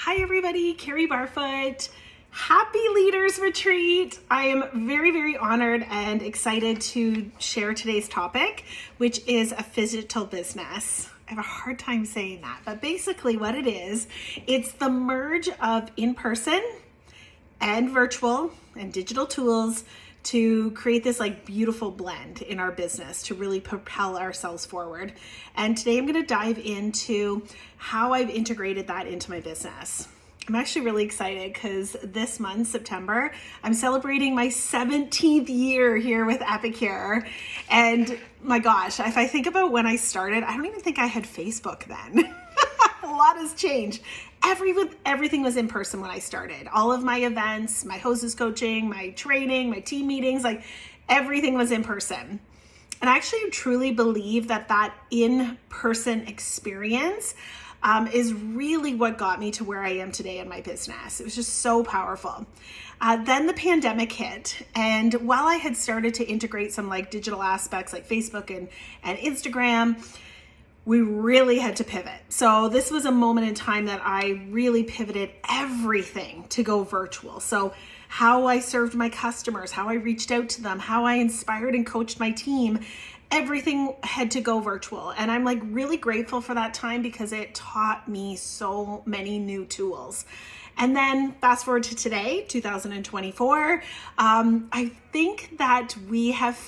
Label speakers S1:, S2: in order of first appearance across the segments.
S1: Hi everybody, Carrie Barfoot. Happy Leaders Retreat. I am very, very honored and excited to share today's topic, which is a phygital business. I have a hard time saying that, but basically what it is, it's the merge of in-person and virtual and digital tools to create this beautiful blend in our business to really propel ourselves forward. And today I'm going to dive into how I've integrated that into my business. I'm actually really excited because this month, September, I'm celebrating my 17th year here with Epicure. And my gosh, if I think about when I started, I don't even think I had Facebook then. A lot has changed. Everything was in person when I started. All of my events, my hostess coaching, my training, my team meetings, everything was in person. And I actually truly believe that in-person experience is really what got me to where I am today in my business. It was just so powerful. Then the pandemic hit, and while I had started to integrate some digital aspects like Facebook and Instagram, we really had to pivot. So this was a moment in time that I really pivoted everything to go virtual. So how I served my customers, how I reached out to them, how I inspired and coached my team, everything had to go virtual. And I'm really grateful for that time because it taught me so many new tools. And then fast forward to today, 2024, I think that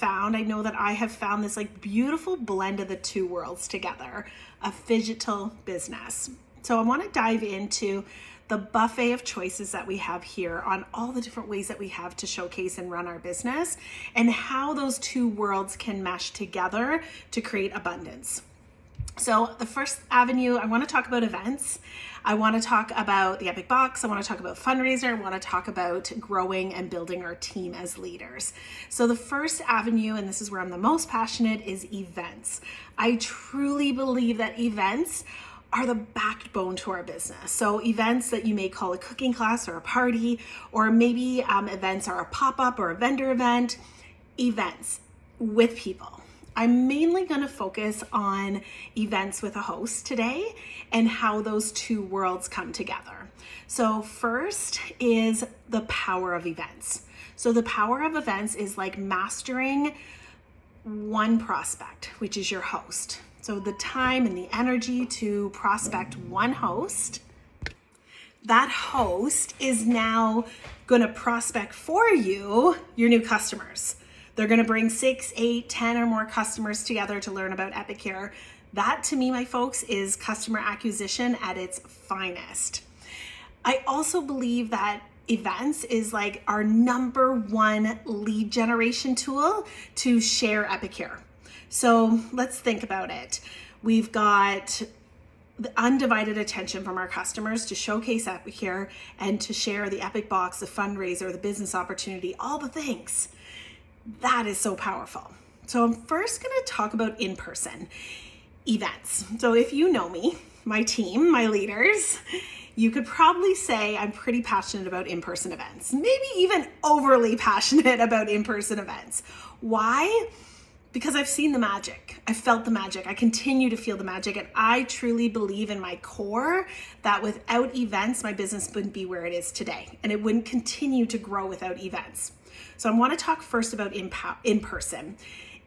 S1: I know that I have found this beautiful blend of the two worlds together, a phygital business. So I want to dive into the buffet of choices that we have here on all the different ways that we have to showcase and run our business and how those two worlds can mesh together to create abundance. So the first avenue, I want to talk about events. I want to talk about the Epic Box. I want to talk about fundraiser. I want to talk about growing and building our team as leaders. So the first avenue, and this is where I'm the most passionate, is events. I truly believe that events are the backbone to our business. So events that you may call a cooking class or a party, or maybe events are a pop-up or a vendor event, events with people. I'm mainly going to focus on events with a host today and how those two worlds come together. So first is the power of events. So the power of events is mastering one prospect, which is your host. So the time and the energy to prospect one host, that host is now going to prospect for you your new customers. They're going to bring 6, 8, 10 or more customers together to learn about Epicure. That to me, my folks, is customer acquisition at its finest. I also believe that events is our number one lead generation tool to share Epicure. So let's think about it. We've got the undivided attention from our customers to showcase Epicure and to share the Epic Box, the fundraiser, the business opportunity, all the things. That is so powerful. So I'm first going to talk about in-person events. So if you know me, my team, my leaders, you could probably say I'm pretty passionate about in-person events, maybe even overly passionate about in-person events. Why? Because I've seen the magic. I felt the magic. I continue to feel the magic. And I truly believe in my core that without events, my business wouldn't be where it is today. And it wouldn't continue to grow without events. So I want to talk first about in-person.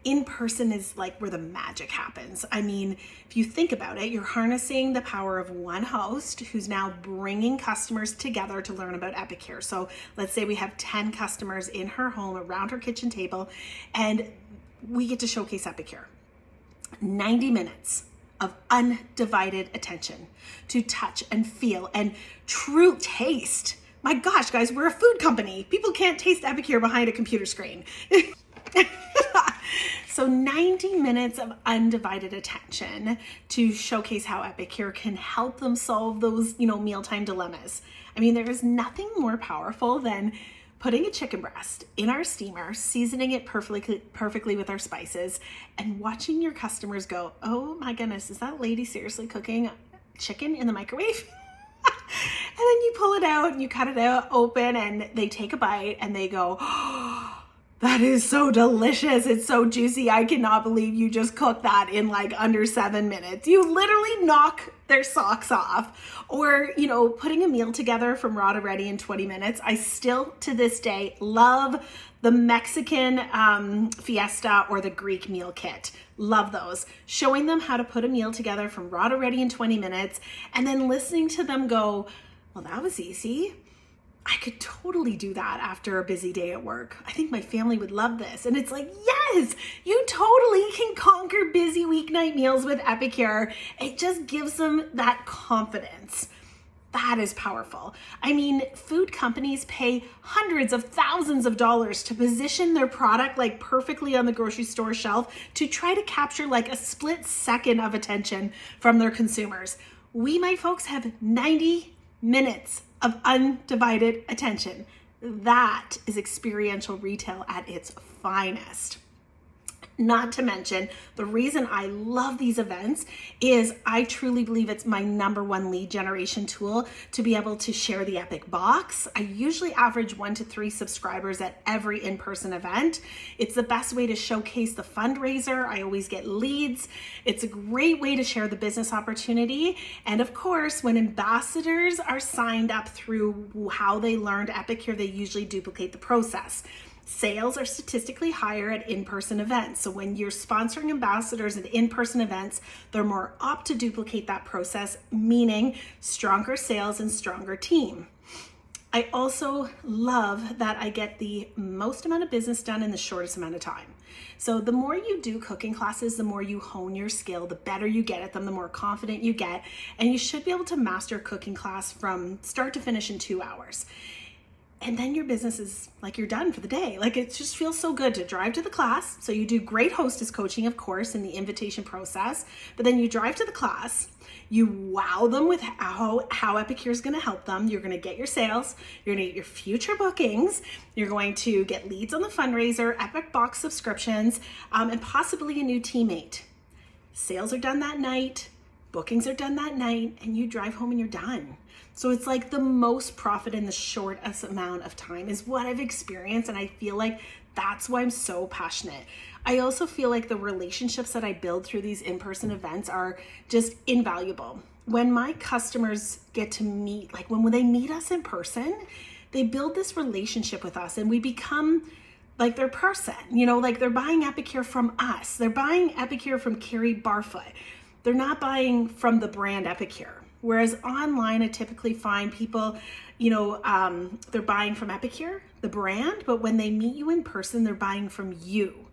S1: In-person is where the magic happens. I mean, if you think about it, you're harnessing the power of one host who's now bringing customers together to learn about Epicure. So let's say we have 10 customers in her home around her kitchen table, and we get to showcase Epicure. 90 minutes of undivided attention to touch and feel and true taste. My gosh, guys, we're a food company. People can't taste Epicure behind a computer screen. So 90 minutes of undivided attention to showcase how Epicure can help them solve those, mealtime dilemmas. I mean, there is nothing more powerful than putting a chicken breast in our steamer, seasoning it perfectly with our spices, and watching your customers go, oh my goodness, is that lady seriously cooking chicken in the microwave? And then you pull it out and you cut it out open and they take a bite and they go, oh, that is so delicious. It's so juicy. I cannot believe you just cooked that in like under 7 minutes. You literally knock their socks off. Or, putting a meal together from raw to ready in 20 minutes. I still, to this day, love the Mexican fiesta or the Greek meal kit. Love those. Showing them how to put a meal together from raw to ready in 20 minutes and then listening to them go, well, that was easy. I could totally do that after a busy day at work. I think my family would love this. And it's like, yes, you totally can conquer busy weeknight meals with Epicure. It just gives them that confidence. That is powerful. I mean, food companies pay hundreds of thousands of dollars to position their product like perfectly on the grocery store shelf to try to capture like a split second of attention from their consumers. We, my folks, have 90 minutes of undivided attention. That is experiential retail at its finest. Not to mention, the reason I love these events is I truly believe it's my number one lead generation tool to be able to share the Epic box. I usually average 1 to 3 subscribers at every in-person event. It's the best way to showcase the fundraiser. I always get leads. It's a great way to share the business opportunity. And of course, when ambassadors are signed up through how they learned Epicure, they usually duplicate the process. Sales are statistically higher at in-person events. So when you're sponsoring ambassadors at in-person events, they're more apt to duplicate that process, meaning stronger sales and stronger team. I also love that I get the most amount of business done in the shortest amount of time. So the more you do cooking classes, the more you hone your skill, the better you get at them, the more confident you get, and you should be able to master a cooking class from start to finish in 2 hours. And then your business is like you're done for the day. Like it just feels so good to drive to the class. So you do great hostess coaching, of course, in the invitation process, but then you drive to the class, you wow them with how Epicure is going to help them. You're going to get your sales, you're going to get your future bookings, you're going to get leads on the fundraiser, Epic Box subscriptions, and possibly a new teammate. Sales are done that night, bookings are done that night, and you drive home and you're done. So it's like the most profit in the shortest amount of time is what I've experienced. And I feel like that's why I'm so passionate. I also feel like the relationships that I build through these in-person events are just invaluable. When my customers get to meet, like when they meet us in person, they build this relationship with us and we become like their person, like they're buying Epicure from us. They're buying Epicure from Carrie Barfoot. They're not buying from the brand Epicure. Whereas online, I typically find people, they're buying from Epicure, the brand, but when they meet you in person, they're buying from you.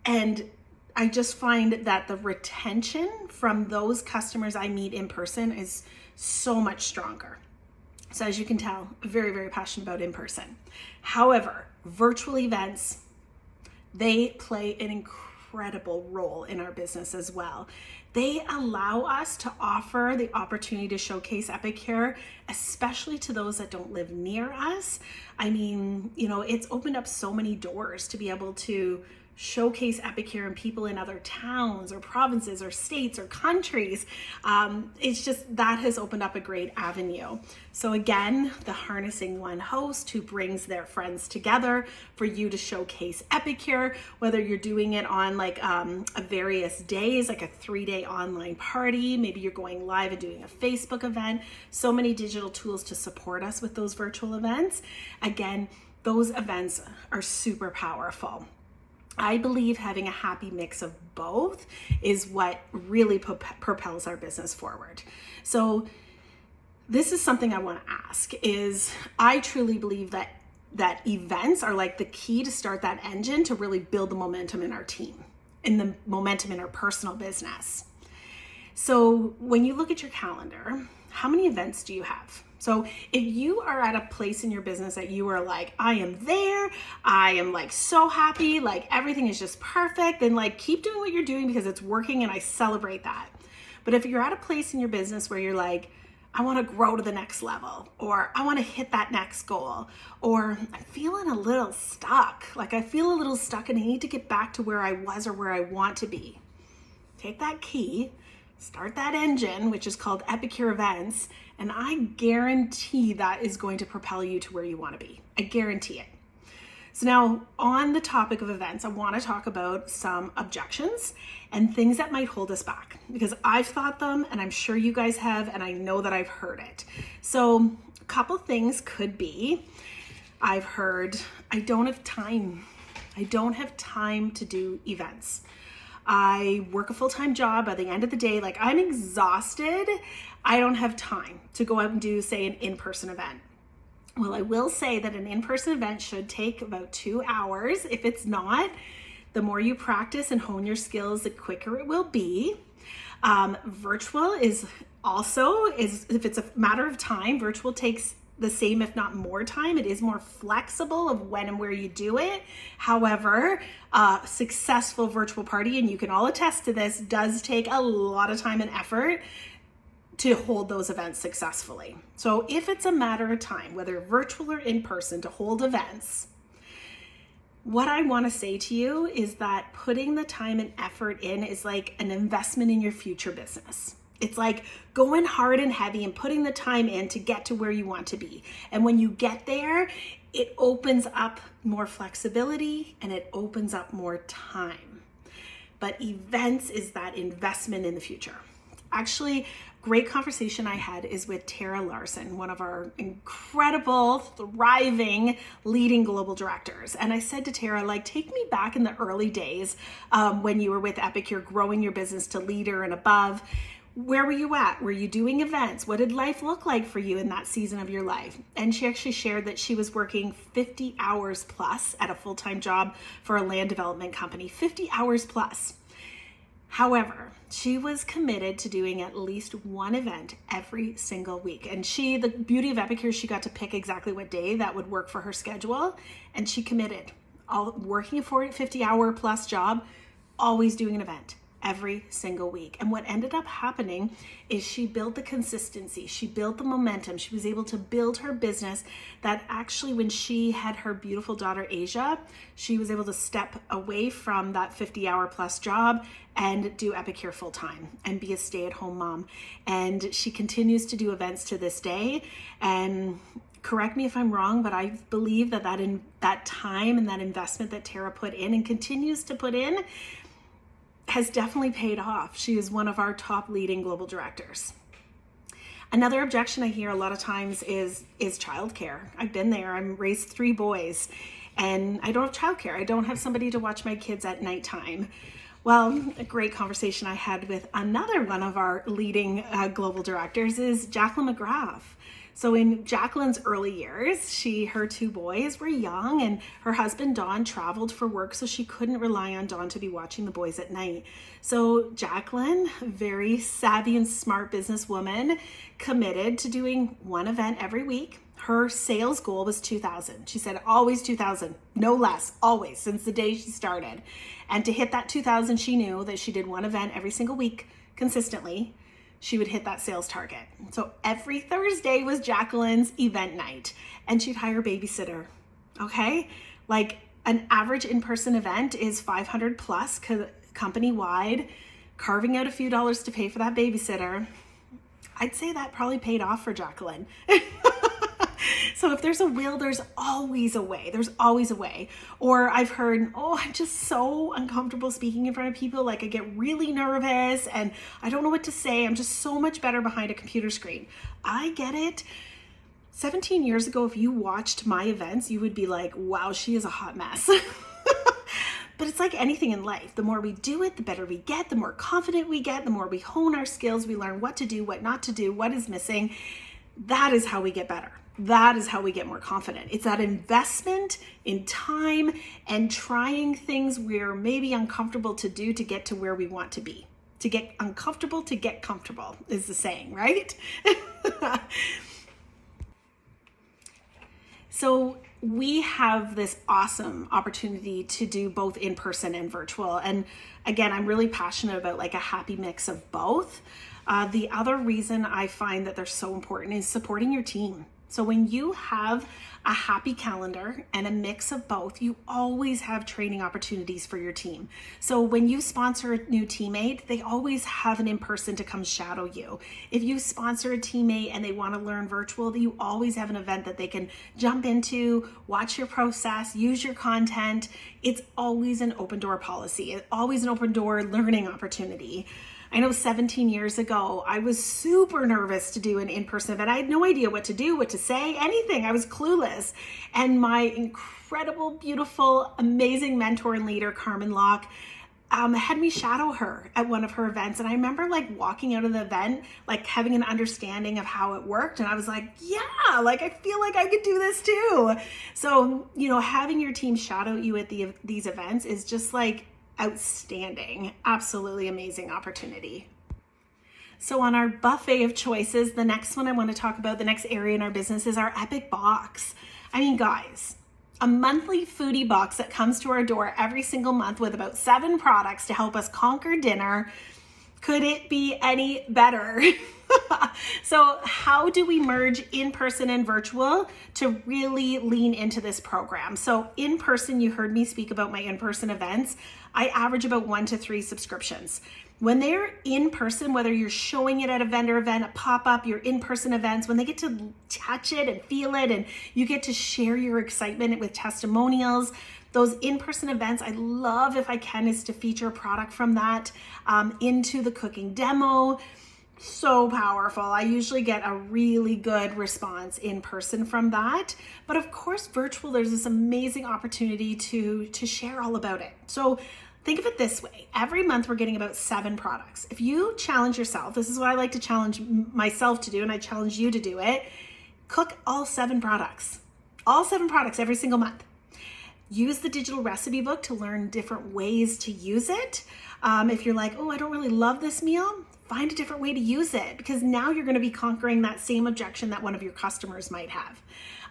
S1: And I just find that the retention from those customers I meet in person is so much stronger. So as you can tell, very, very passionate about in person. However, virtual events, they play an incredible role in our business as well. They allow us to offer the opportunity to showcase Epicure, especially to those that don't live near us. I mean, it's opened up so many doors to be able to showcase Epicure and people in other towns or provinces or states or countries. It's just that has opened up a great avenue. So again, the harnessing one host who brings their friends together for you to showcase Epicure, whether you're doing it on like a various days, like a 3-day online party, maybe you're going live and doing a Facebook event, so many digital tools to support us with those virtual events. Again, those events are super powerful. I believe having a happy mix of both is what really propels our business forward. So this is something I want to ask is I truly believe that events are like the key to start that engine to really build the momentum in our team and the momentum in our personal business. So when you look at your calendar, how many events do you have? So if you are at a place in your business that you are like, I am there, I am like so happy, like everything is just perfect, then like keep doing what you're doing because it's working and I celebrate that. But if you're at a place in your business where you're like, I want to grow to the next level, or I want to hit that next goal, or I'm feeling a little stuck, like I feel a little stuck and I need to get back to where I was or where I want to be. Take that key, start that engine, which is called Epicure Events, and I guarantee that is going to propel you to where you want to be. I guarantee it. So now on the topic of events, I want to talk about some objections and things that might hold us back, because I've thought them and I'm sure you guys have, and I know that I've heard it. So a couple things could be, I've heard, I don't have time. I don't have time to do events. I work a full-time job. At the end of the day, like, I'm exhausted. I don't have time to go out and do, say, an in-person event. Well, I will say that an in-person event should take about 2 hours. If it's not, the more you practice and hone your skills, the quicker it will be. Virtual is also, if it's a matter of time, virtual takes the same, if not more time. It is more flexible of when and where you do it. However, a successful virtual party, and you can all attest to this, does take a lot of time and effort to hold those events successfully. So if it's a matter of time, whether virtual or in person, to hold events, what I want to say to you is that putting the time and effort in is like an investment in your future business. It's like going hard and heavy and putting the time in to get to where you want to be. And when you get there, it opens up more flexibility and it opens up more time. But events is that investment in the future. Actually, great conversation I had is with Tara Larson, one of our incredible, thriving, leading global directors. And I said to Tara, like, take me back in the early days when you were with Epicure, growing your business to leader and above. Where were you at? Were you doing events? What did life look like for you in that season of your life? And she actually shared that she was working 50 hours plus at a full-time job for a land development company, 50 hours plus. However, she was committed to doing at least one event every single week. And the beauty of Epicure, she got to pick exactly what day that would work for her schedule. And she committed, working a 50-hour plus job, always doing an event every single week. And what ended up happening is she built the consistency, she built the momentum, she was able to build her business that actually, when she had her beautiful daughter Asia, she was able to step away from that 50-hour plus job and do Epicure full time and be a stay-at-home mom. And she continues to do events to this day. And correct me if I'm wrong, but I believe that time and that investment that Tara put in and continues to put in has definitely paid off. She is one of our top leading global directors. Another objection I hear a lot of times is childcare. I've been there. I'm raised 3 boys and I don't have childcare. I don't have somebody to watch my kids at nighttime. Well, a great conversation I had with another one of our leading global directors is Jacqueline McGrath. So in Jacqueline's early years, her 2 boys were young and her husband Don traveled for work, so she couldn't rely on Don to be watching the boys at night. So Jacqueline, very savvy and smart businesswoman, committed to doing one event every week. Her sales goal was 2,000. She said always 2,000, no less, always, since the day she started. And to hit that 2,000, she knew that she did one event every single week consistently. She would hit that sales target. So every Thursday was Jacqueline's event night and she'd hire a babysitter. Okay. Like an average in-person event is 500 plus company wide, carving out a few dollars to pay for that babysitter. I'd say that probably paid off for Jacqueline. So if there's a will, there's always a way. There's always a way. Or I've heard, I'm just so uncomfortable speaking in front of people. Like I get really nervous and I don't know what to say. I'm just so much better behind a computer screen. I get it. 17 years ago, if you watched my events, you would be like, wow, she is a hot mess. But it's like anything in life. The more we do it, the better we get, the more confident we get, the more we hone our skills, we learn what to do, what not to do, what is missing. That is how we get better. That is how we get more confident. It's that investment in time and trying things we're maybe uncomfortable to do to get to where we want to be. To get uncomfortable to get comfortable is the saying, right? So we have this awesome opportunity to do both in person and virtual. And again, I'm really passionate about like a happy mix of both. The other reason I find that they're so important is supporting your team. So when you have a happy calendar and a mix of both, you always have training opportunities for your team. So when you sponsor a new teammate, they always have an in-person to come shadow you. If you sponsor a teammate and they want to learn virtual, you always have an event that they can jump into, watch your process, use your content. It's always an open door policy. It's always an open door learning opportunity. I know 17 years ago, I was super nervous to do an in-person event. I had no idea what to do, what to say, anything. I was clueless. And my incredible, beautiful, amazing mentor and leader, Carmen Locke, had me shadow her at one of her events. And I remember like walking out of the event, like having an understanding of how it worked. And I was like, yeah, like I feel like I could do this too. So, having your team shadow you at these events is just like outstanding, absolutely amazing opportunity. So on our buffet of choices, the next one I want to talk about, the next area in our business is our Epic Box. I mean, guys, a monthly foodie box that comes to our door every single month with about 7 products to help us conquer dinner. Could it be any better? So how do we merge in-person and virtual to really lean into this program? So in person, you heard me speak about my in-person events. I average about 1 to 3 subscriptions. When they're in person, whether you're showing it at a vendor event, a pop-up, your in-person events, when they get to touch it and feel it, and you get to share your excitement with testimonials, those in-person events, I love, if I can, is to feature a product from that into the cooking demo. So powerful. I usually get a really good response in person from that. But of course, virtual, there's this amazing opportunity to share all about it. So think of it this way. Every month we're getting about 7 products. If you challenge yourself, this is what I like to challenge myself to do, and I challenge you to do it, cook all 7 products. All 7 products every single month. Use the digital recipe book to learn different ways to use it. If you're like, oh, I don't really love this meal, find a different way to use it, because now you're going to be conquering that same objection that one of your customers might have.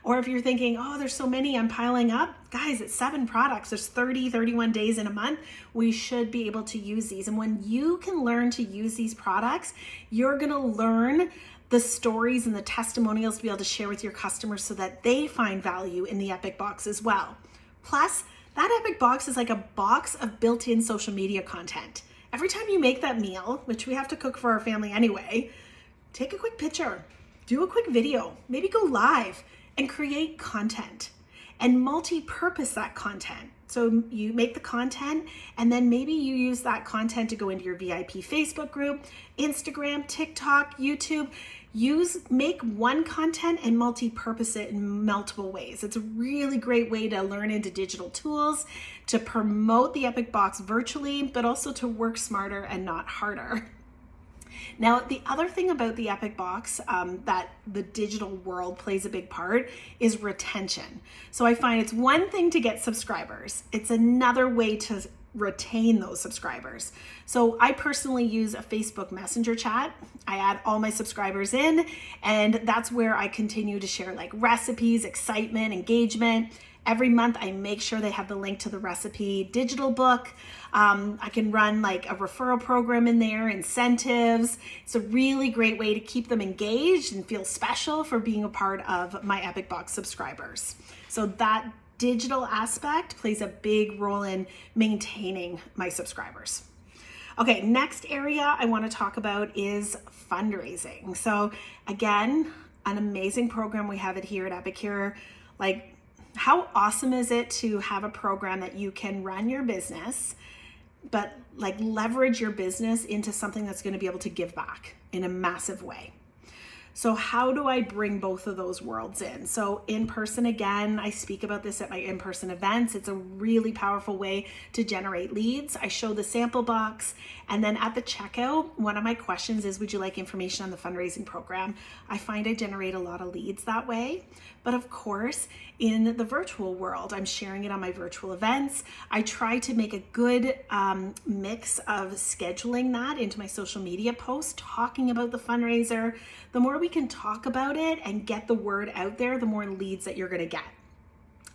S1: Or if you're thinking, oh, there's so many, I'm piling up. Guys, it's 7 products. There's 31 days in a month. We should be able to use these. And when you can learn to use these products, you're going to learn the stories and the testimonials to be able to share with your customers so that they find value in the Epic Box as well. Plus, that Epic Box is like a box of built-in social media content. Every time you make that meal, which we have to cook for our family anyway, take a quick picture, do a quick video, maybe go live and create content and multi-purpose that content. So you make the content and then maybe you use that content to go into your VIP Facebook group, Instagram, TikTok, YouTube. Make one content and multi-purpose it in multiple ways. It's a really great way to learn into digital tools, to promote the Epic Box virtually, but also to work smarter and not harder. Now, the other thing about the Epic Box that the digital world plays a big part is retention. So I find it's one thing to get subscribers. It's another way to retain those subscribers. So I personally use a Facebook Messenger chat. I add all my subscribers in, and that's where I continue to share like recipes, excitement, engagement. Every month I make sure they have the link to the recipe digital book. I can run like a referral program in there, incentives. It's a really great way to keep them engaged and feel special for being a part of my Epic Box subscribers. So that digital aspect plays a big role in maintaining my subscribers. Okay, next area I want to talk about is fundraising. So again, an amazing program. We have it here at Epicure. Like, how awesome is it to have a program that you can run your business, but like leverage your business into something that's going to be able to give back in a massive way? So how do I bring both of those worlds in? So in person, again, I speak about this at my in-person events. It's a really powerful way to generate leads. I show the sample box, and then at the checkout, one of my questions is, would you like information on the fundraising program? I find I generate a lot of leads that way. But of course, in the virtual world, I'm sharing it on my virtual events. I try to make a good mix of scheduling that into my social media posts, talking about the fundraiser. The more we can talk about it and get the word out there, the more leads that you're going to get.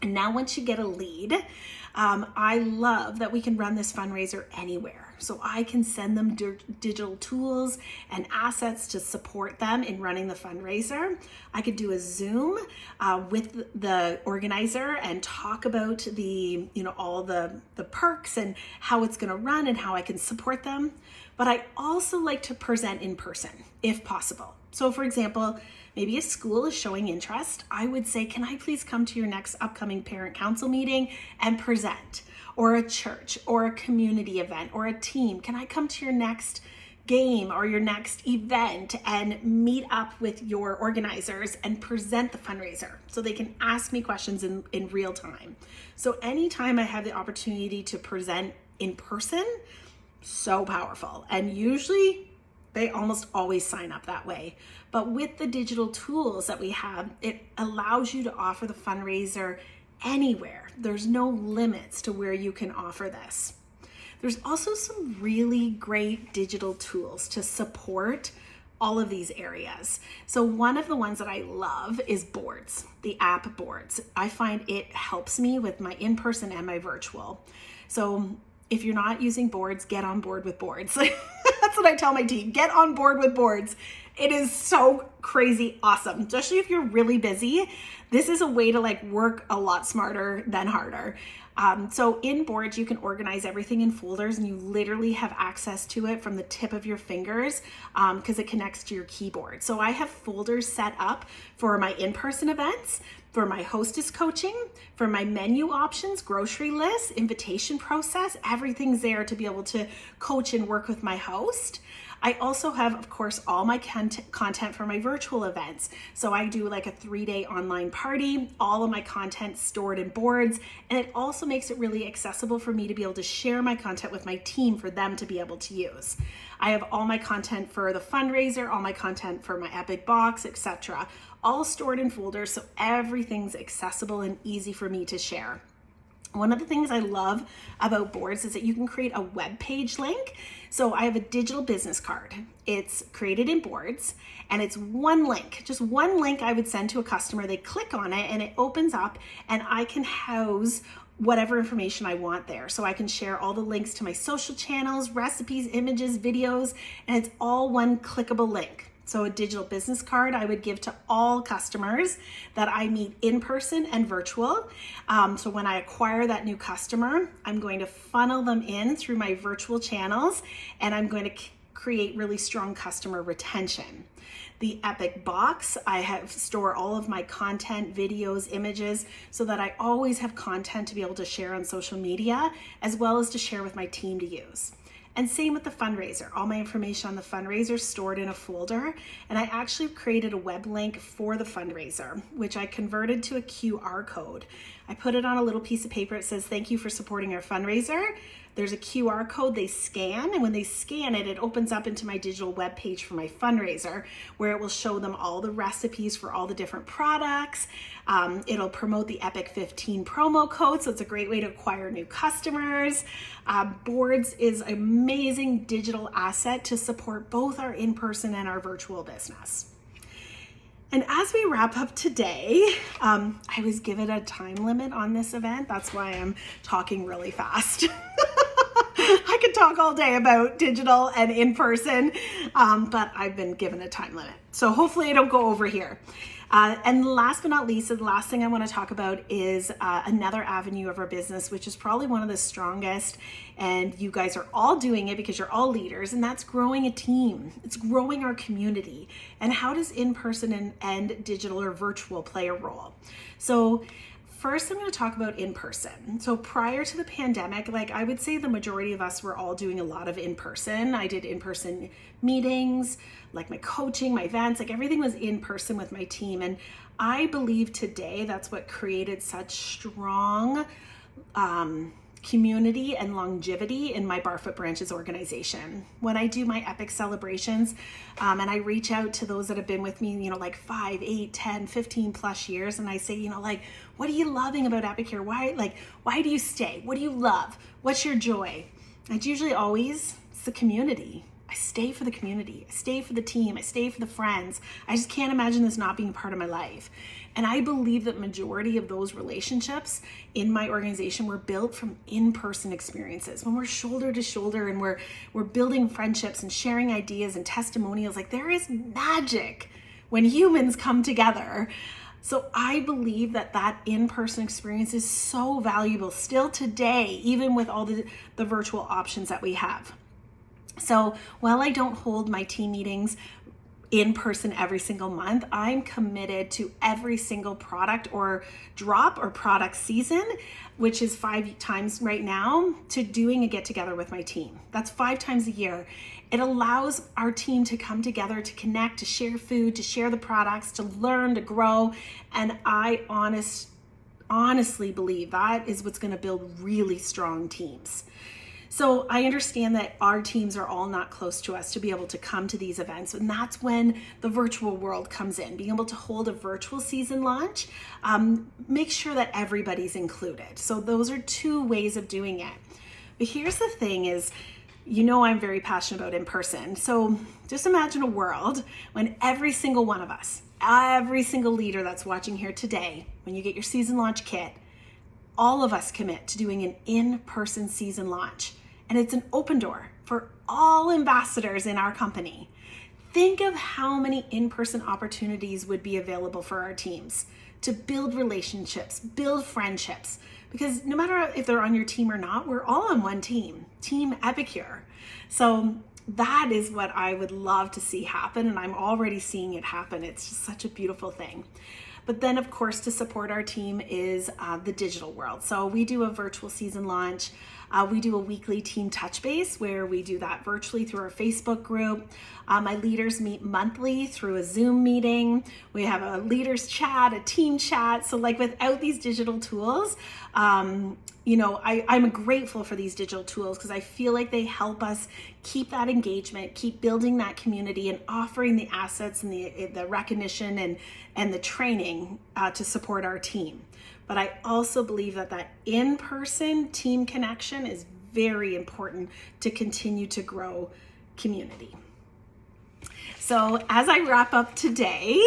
S1: And now once you get a lead, I love that we can run this fundraiser anywhere. So I can send them digital tools and assets to support them in running the fundraiser. I could do a Zoom with the organizer and talk about all the perks and how it's going to run and how I can support them. But I also like to present in person if possible. So for example, maybe a school is showing interest. I would say, can I please come to your next upcoming parent council meeting and present? Or a church or a community event or a team. Can I come to your next game or your next event and meet up with your organizers and present the fundraiser so they can ask me questions in real time? So anytime I have the opportunity to present in person, so powerful. And usually they almost always sign up that way. But with the digital tools that we have, it allows you to offer the fundraiser anywhere. There's no limits to where you can offer this. There's also some really great digital tools to support all of these areas. So one of the ones that I love is Boards, the app Boards. I find it helps me with my in-person and my virtual. So if you're not using Boards, get on board with Boards. That's what I tell my team, get on board with Boards. It is so crazy awesome, especially if you're really busy. This is a way to work a lot smarter than harder. So in Boards, you can organize everything in folders and you literally have access to it from the tip of your fingers because it connects to your keyboard. So I have folders set up for my in-person events, for my hostess coaching, for my menu options, grocery lists, invitation process. Everything's there to be able to coach and work with my host. I also have, of course, all my content for my virtual events. So I do a 3-day online party, all of my content stored in Boards, and it also makes it really accessible for me to be able to share my content with my team for them to be able to use. I have all my content for the fundraiser, all my content for my Epic box, etc., all stored in folders, so everything's accessible and easy for me to share. One of the things I love about Boards is that you can create a web page link. So I have a digital business card. It's created in Boards and it's one link, just one link I would send to a customer. They click on it and it opens up and I can house whatever information I want there. So I can share all the links to my social channels, recipes, images, videos, and it's all one clickable link. So a digital business card I would give to all customers that I meet in person and virtual. So when I acquire that new customer, I'm going to funnel them in through my virtual channels and I'm going to create really strong customer retention. The Epic box, I store all of my content, videos, images, so that I always have content to be able to share on social media, as well as to share with my team to use. And same with the fundraiser. All my information on the fundraiser is stored in a folder. And I actually created a web link for the fundraiser, which I converted to a QR code. I put it on a little piece of paper. It says, thank you for supporting our fundraiser. There's a QR code they scan, and when they scan it, it opens up into my digital web page for my fundraiser, where it will show them all the recipes for all the different products. It'll promote the Epic 15 promo code, so it's a great way to acquire new customers. Boards is an amazing digital asset to support both our in-person and our virtual business. And as we wrap up today, I was given a time limit on this event. That's why I'm talking really fast. I could talk all day about digital and in-person, but I've been given a time limit. So hopefully I don't go over here. And last but not least, the last thing I want to talk about is another avenue of our business, which is probably one of the strongest, and you guys are all doing it because you're all leaders, and that's growing a team. It's growing our community. And how does in-person and digital or virtual play a role? So first, I'm going to talk about in-person. So prior to the pandemic, I would say the majority of us were all doing a lot of in-person. I did in-person meetings, my coaching, my events, everything was in-person with my team. And I believe today that's what created such strong community and longevity in my Barfoot Branches organization. When I do my Epic celebrations and I reach out to those that have been with me, 5, 8, 10, 15 plus years, and I say, what are you loving about Epic here? Why do you stay? What do you love? What's your joy? It's usually always, it's the community. I stay for the community. I stay for the team. I stay for the friends. I just can't imagine this not being part of my life. And I believe that majority of those relationships in my organization were built from in-person experiences. When we're shoulder to shoulder and we're building friendships and sharing ideas and testimonials, like there is magic when humans come together. So I believe that that in-person experience is so valuable still today, even with all the virtual options that we have. So while I don't hold my team meetings in person every single month, I'm committed to every single product or drop or product season, which is 5 times right now, to doing a get together with my team. That's 5 times a year. It allows our team to come together, to connect, to share food, to share the products, to learn, to grow. And I honestly believe that is what's going to build really strong teams. So I understand that our teams are all not close to us to be able to come to these events. And that's when the virtual world comes in, being able to hold a virtual season launch, make sure that everybody's included. So those are 2 ways of doing it. But here's the thing is, I'm very passionate about in person. So just imagine a world when every single one of us, every single leader that's watching here today, when you get your season launch kit, all of us commit to doing an in-person season launch. And it's an open door for all ambassadors in our company. Think of how many in-person opportunities would be available for our teams to build relationships, build friendships, because no matter if they're on your team or not, we're all on one team, Team Epicure. So that is what I would love to see happen, and I'm already seeing it happen. It's just such a beautiful thing. But then, of course, to support our team is the digital world. So we do a virtual season launch. We do a weekly team touch base where we do that virtually through our Facebook group. My leaders meet monthly through a Zoom meeting. We have a leaders chat, a team chat. So like without these digital tools, I'm grateful for these digital tools because I feel like they help us keep that engagement, keep building that community, and offering the assets and the recognition and the training to support our team. But I also believe that in-person team connection is very important to continue to grow community. So as I wrap up today,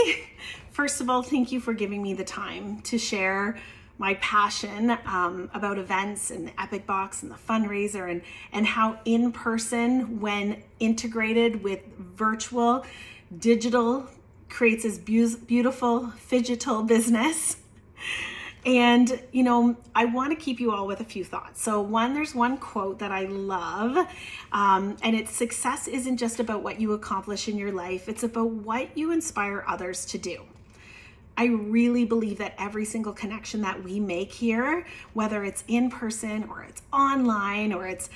S1: first of all, thank you for giving me the time to share my passion about events and the Epic Box and the fundraiser and how in-person, when integrated with virtual, digital, creates this beautiful phygital business. And, I want to keep you all with a few thoughts. So there's one quote that I love, and it's success isn't just about what you accomplish in your life. It's about what you inspire others to do. I really believe that every single connection that we make here, whether it's in person or it's online or it's,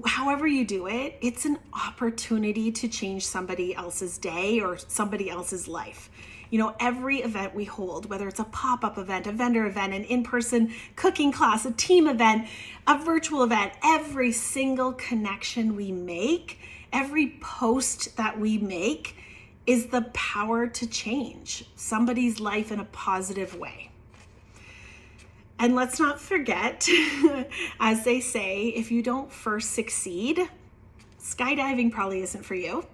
S1: however you do it, it's an opportunity to change somebody else's day or somebody else's life. Every event we hold, whether it's a pop-up event, a vendor event, an in-person cooking class, a team event, a virtual event, every single connection we make, every post that we make is the power to change somebody's life in a positive way. And let's not forget, as they say, if you don't first succeed, skydiving probably isn't for you.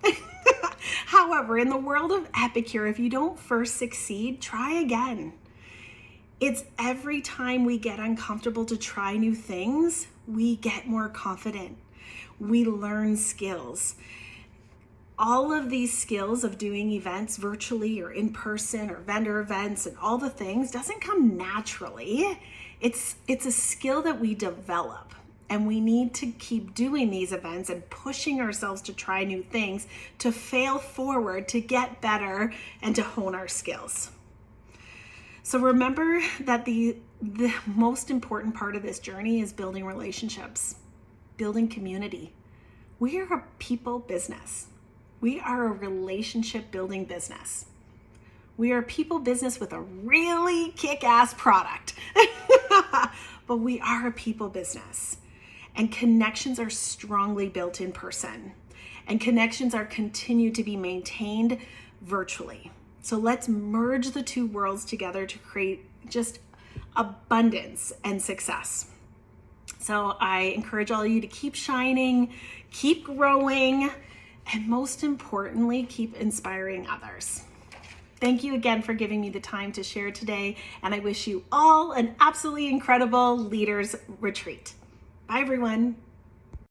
S1: However, in the world of Epicure, if you don't first succeed, try again. It's every time we get uncomfortable to try new things, we get more confident. We learn skills. All of these skills of doing events virtually or in person or vendor events and all the things doesn't come naturally. It's a skill that we develop. And we need to keep doing these events and pushing ourselves to try new things, to fail forward, to get better, and to hone our skills. So remember that the most important part of this journey is building relationships, building community. We are a people business. We are a relationship building business. We are a people business with a really kick-ass product, but we are a people business. And connections are strongly built in person. And connections are continued to be maintained virtually. So let's merge the two worlds together to create just abundance and success. So I encourage all of you to keep shining, keep growing, and most importantly, keep inspiring others. Thank you again for giving me the time to share today, and I wish you all an absolutely incredible Leaders Retreat. Bye, everyone.